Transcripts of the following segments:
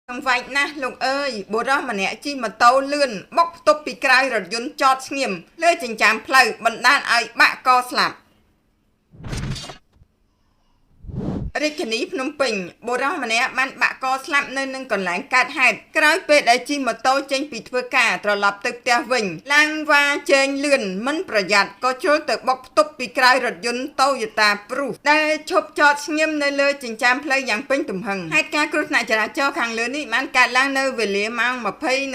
Thằng vạch na lục ơi, bố đó mà nè chi mà tâu lươn bóc tục bị cài rồi dún chọt nghiêm lê trình chạm plei bận đan ai bạ co slap រាជធានីភ្នំពេញបុរសម្នាក់បានបាក់កស្លាប់នៅនឹងកន្លែងកើតហេតុក្រោយពេលដែលជិះម៉ូតូចេញពីធ្វើការត្រឡប់ទៅផ្ទះវិញឡើងវ៉ាជែងលឿនមិនប្រយ័ត្នក៏ជ្រុលទៅបុកផ្ទប់ពីក្រោយរថយន្ត Toyota Prius ដែលឈប់ចតស្ងៀមនៅលើចិញ្ចើមផ្លូវយ៉ាងពេញទំហឹងហេតុការណ៍គ្រោះថ្នាក់ចរាចរណ៍ខាងលើនេះបានកើតឡើងនៅវេលាម៉ោង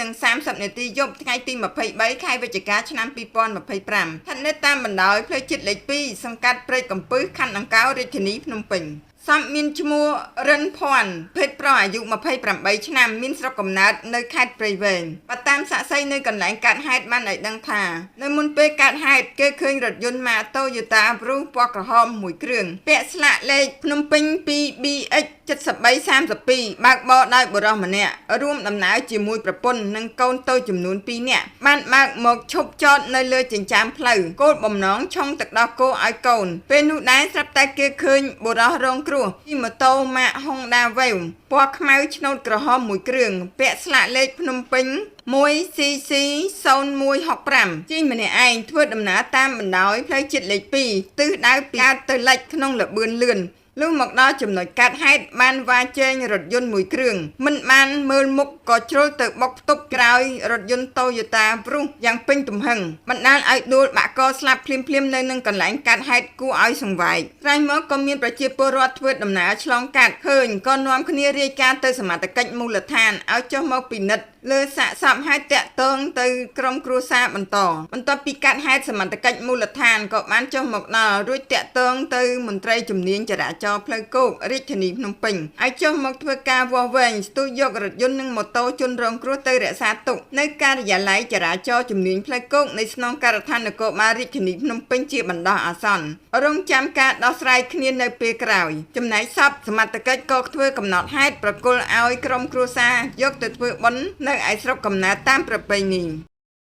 20:30 នាទីយប់ថ្ងៃទី23 ខែវិច្ឆិកាឆ្នាំ 2025 ស្ថិតនៅតាមបណ្ដោយផ្លូវជាតិលេខ 2 សង្កាត់ព្រែកកំពឹសខណ្ឌអង្កោររាជធានីភ្នំពេញ សមមានឈ្មោះរិនភ័ណ្ឌភេទប្រុសអាយុ 28 ឆ្នាំមានស្រុកកំណើតនៅខេត្តព្រៃវែងបើតាមសាក្សីនៅកន្លែងកើតហេតុបានឲ្យដឹងថានៅមុនពេលកើតហេតុគេឃើញរថយន្តម៉ាក Toyota Prius ពណ៌ក្រហមមួយគ្រឿងពាក់ស្លាកលេខភ្នំពេញ 2BX 7332បើកបរដោយបុរសម្នាក់រួមដំណើរជាមួយប្រពន្ធនិងកូនតូចចំនួន 2 នាក់បានបើកមកឈប់ចតនៅលើចិញ្ចើមផ្លូវគោលបំណងឆុងទឹកដោះគោឲ្យកូនពេលនោះដែរស្រាប់តែគេឃើញបុរសរងគ្រោះជិះម៉ូតូម៉ាក Honda Wave ពណ៌ខ្មៅឆ្នូតក្រហមមួយគ្រឿងពាក់ស្លាកលេខភ្នំពេញ 1CC 0165 ជិះម្នាក់ឯងធ្វើដំណើរតាមបណ្ដោយផ្លូវជាតិលេខ 2 ទិសដៅពីកើតទៅលិចក្នុងល្បឿនលឿនលុះមកដល់ចំណុចកាត់ហេតុបានវ៉ាជែងរថយន្តមួយគ្រឿងមិនបានមើលមុខក៏ជ្រុលទៅបុកផ្ទប់ក្រោយរថយន្ត Toyota Prius យ៉ាងពេញទំហឹងបណ្ដាលឲ្យដួលបាក់កស្លាប់ភ្លាមៗនៅនឹងកន្លែងកាត់ហេតុគួរឲ្យសង្វេគក្រោយមកក៏មានប្រជាពលរដ្ឋធ្វើដំណើរឆ្លងកាត់ឃើញក៏នាំគ្នារាយការណ៍ទៅសមត្ថកិច្ចមូលដ្ឋានឲ្យចុះមកពិនិត្យលើសាកសពហើយតាក់ទងទៅក្រុមគ្រួសារបន្ទាប់ពីកាត់ហេតុសមត្ថកិច្ចមូលដ្ឋានក៏បានចុះមកដល់រួចតាក់ទងទៅមន្ត្រីជំនាញចរាចរណ៍ផ្លូវគោករាជធានីភ្នំពេញឲ្យចុះមកធ្វើការវាស់វែងស្ទុះយករថយន្តនិងម៉ូតូជនរងគ្រោះទៅរក្សាទុកនៅការិយាល័យចរាចរណ៍ជំនាញផ្លូវគោកនៃស្នងការដ្ឋាននគរបាលរាជធានីភ្នំពេញជាបណ្ដោះអាសន្នរងចាំការដោះស្រាយគ្នានៅពេលក្រោយចំណែកសពសមត្ថកិច្ចក៏ធ្វើកំណត់ហេតុប្រគល់ឲ្យក្រុមគ្រួសារយកទៅធ្វើបុណ្យនៅឯស្រុកកំណើតតាមប្រពៃណី